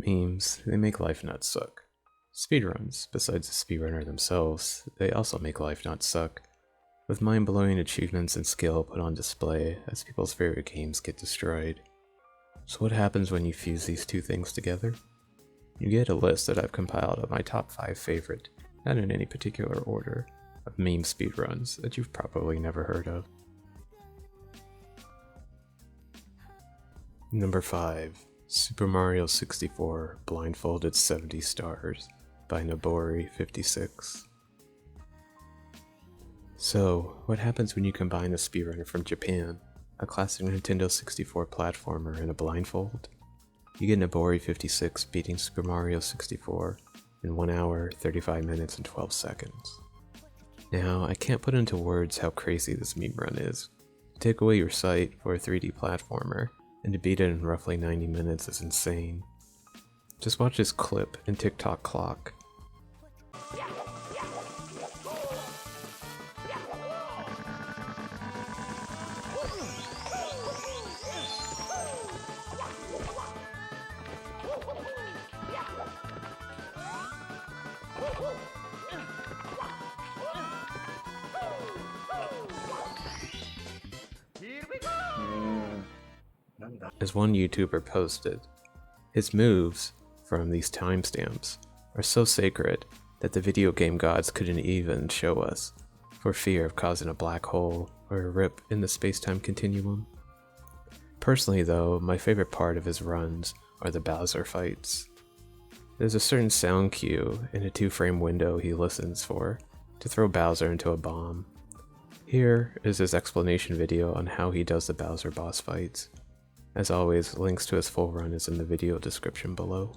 Memes, they make life not suck. Speedruns, besides the speedrunner themselves, they also make life not suck, with mind-blowing achievements and skill put on display as people's favorite games get destroyed. So what happens when you fuse these two things together? You get a list that I've compiled of my top 5 favorite, not in any particular order, of meme speedruns that you've probably never heard of. Number 5. Super Mario 64 Blindfolded 70 Stars by Nobori56. So, what happens when you combine a speedrunner from Japan, a classic Nintendo 64 platformer, and a blindfold? You get Nobori56 beating Super Mario 64 in 1 hour, 35 minutes, and 12 seconds. Now, I can't put into words how crazy this meme run is. Take away your sight for a 3D platformer, and to beat it in roughly 90 minutes is insane. Just watch this clip and TikTok clock. As one YouTuber posted, his moves from these timestamps are so sacred that the video game gods couldn't even show us, for fear of causing a black hole or a rip in the space-time continuum. Personally though, my favorite part of his runs are the Bowser fights. There's a certain sound cue in a 2-frame window he listens for to throw Bowser into a bomb. Here is his explanation video on how he does the Bowser boss fights. As always, links to his full run is in the video description below.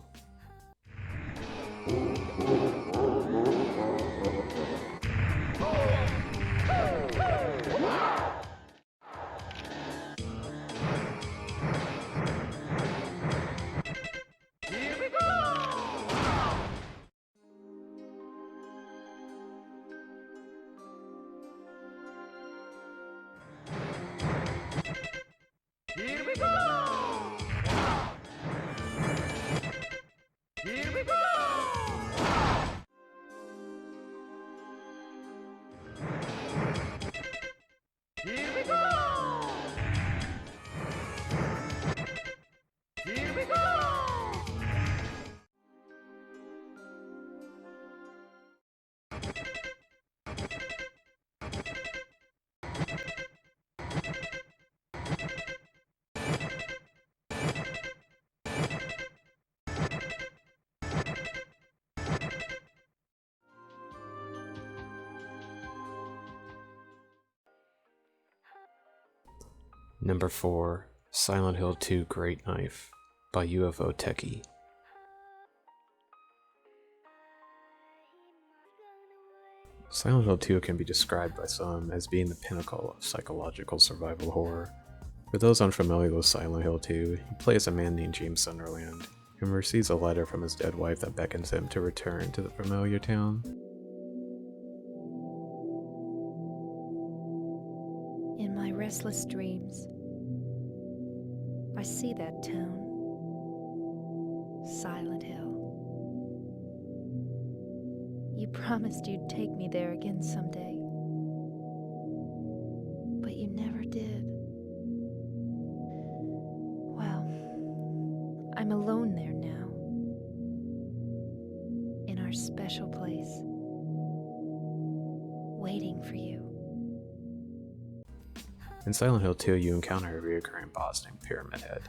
Number 4. Silent Hill 2 Great Knife by UFO Techie. Silent Hill 2 can be described by some as being the pinnacle of psychological survival horror. For those unfamiliar with Silent Hill 2, you play as a man named James Sunderland, who receives a letter from his dead wife that beckons him to return to the familiar town. In my restless dreams, I see that town, Silent Hill. You promised you'd take me there again someday, but you never did. Well, I'm alone there now, in our special place, waiting for you. In Silent Hill 2, you encounter a recurring boss named Pyramid Head.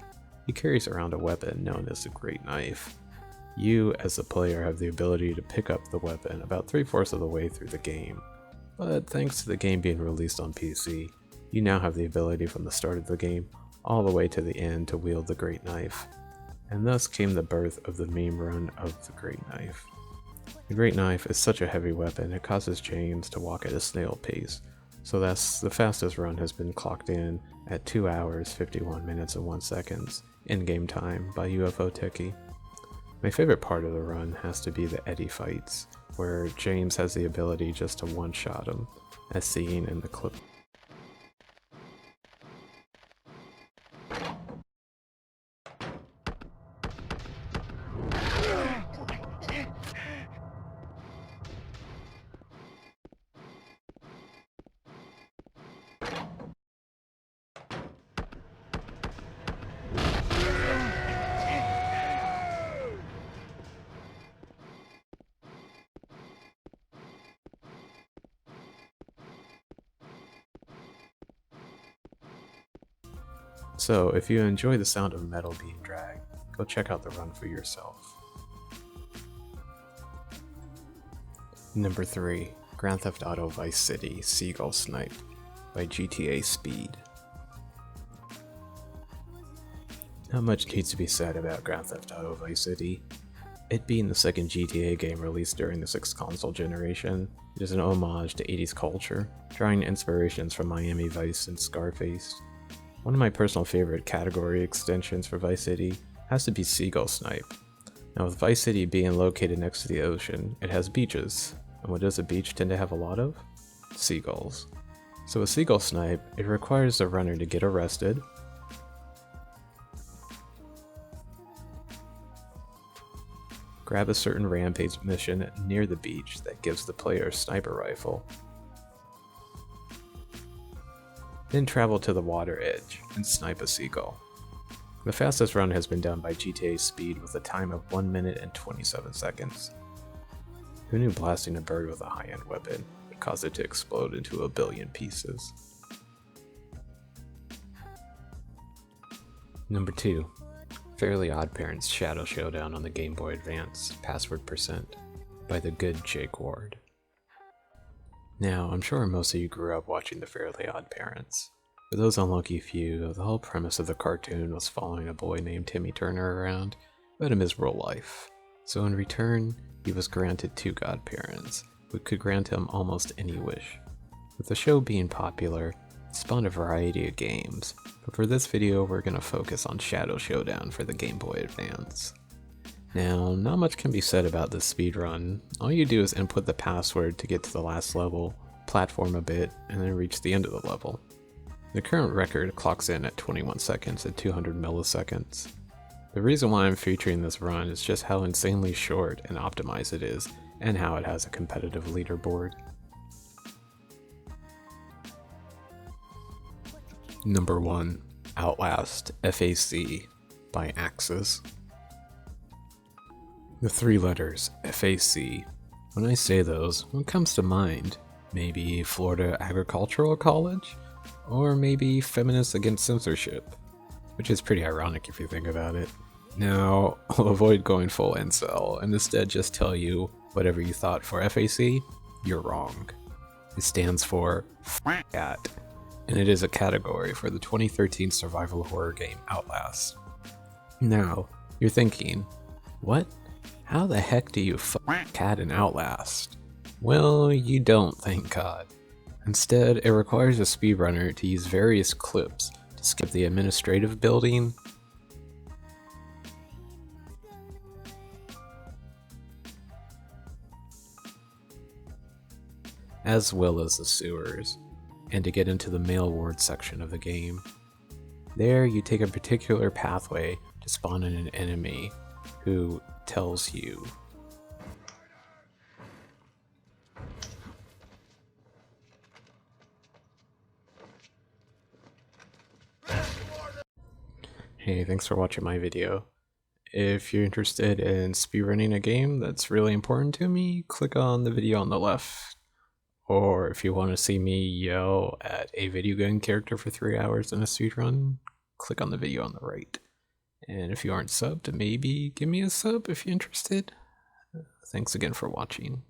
He carries around a weapon known as the Great Knife. You, as the player, have the ability to pick up the weapon about 3/4 of the way through the game. But thanks to the game being released on PC, you now have the ability from the start of the game all the way to the end to wield the Great Knife. And thus came the birth of the meme run of the Great Knife. The Great Knife is such a heavy weapon it causes James to walk at a snail pace, so that's the fastest run has been clocked in at 2 hours, 51 minutes and 1 seconds in-game time by UFO Techie. My favorite part of the run has to be the Eddie fights, where James has the ability just to one-shot him, as seen in the clip. So if you enjoy the sound of metal being dragged, go check out the run for yourself. Number 3. Grand Theft Auto Vice City Seagull Snipe by GTA Speed. Not much needs to be said about Grand Theft Auto Vice City. It being the second GTA game released during the 6th console generation, it is an homage to 80s culture, drawing inspirations from Miami Vice and Scarface. One of my personal favorite category extensions for Vice City has to be Seagull Snipe. Now with Vice City being located next to the ocean, it has beaches, and what does a beach tend to have a lot of? Seagulls. So with Seagull Snipe, it requires the runner to get arrested, grab a certain rampage mission near the beach that gives the player a sniper rifle, then travel to the water edge and snipe a seagull. The fastest run has been done by GTA Speed with a time of 1 minute and 27 seconds. Who knew blasting a bird with a high-end weapon would cause it to explode into a billion pieces? Number 2. Fairly Odd Parents Shadow Showdown on the Game Boy Advance, Password Percent, by the good Jake Ward. Now, I'm sure most of you grew up watching the Fairly Odd Parents. For those unlucky few, the whole premise of the cartoon was following a boy named Timmy Turner around who had a miserable life. So in return, he was granted 2 godparents, who could grant him almost any wish. With the show being popular, it spawned a variety of games, but for this video we're going to focus on Shadow Showdown for the Game Boy Advance. Now, not much can be said about this speedrun. All you do is input the password to get to the last level, platform a bit, and then reach the end of the level. The current record clocks in at 21 seconds at 200 milliseconds. The reason why I'm featuring this run is just how insanely short and optimized it is, and how it has a competitive leaderboard. Number 1. Outlast FAC by Axis. The 3 letters, FAC. When I say those, what comes to mind? Maybe Florida Agricultural College? Or maybe Feminists Against Censorship? Which is pretty ironic if you think about it. Now, I'll avoid going full incel, and instead just tell you, whatever you thought for FAC, you're wrong. It stands for Cat, and it is a category for the 2013 survival horror game Outlast. Now, you're thinking, what? How the heck do you cat in Outlast? Well, you don't, thank God. Instead, it requires a speedrunner to use various clips to skip the administrative building, as well as the sewers, and to get into the mail ward section of the game. There, you take a particular pathway to spawn in an enemy who tells you hey, thanks for watching my video. If you're interested in speedrunning a game that's really important to me, click on the video on the left. Or if you want to see me yell at a video game character for 3 hours in a speedrun, click on the video on the right. And if you aren't subbed, maybe give me a sub if you're interested. Thanks again for watching.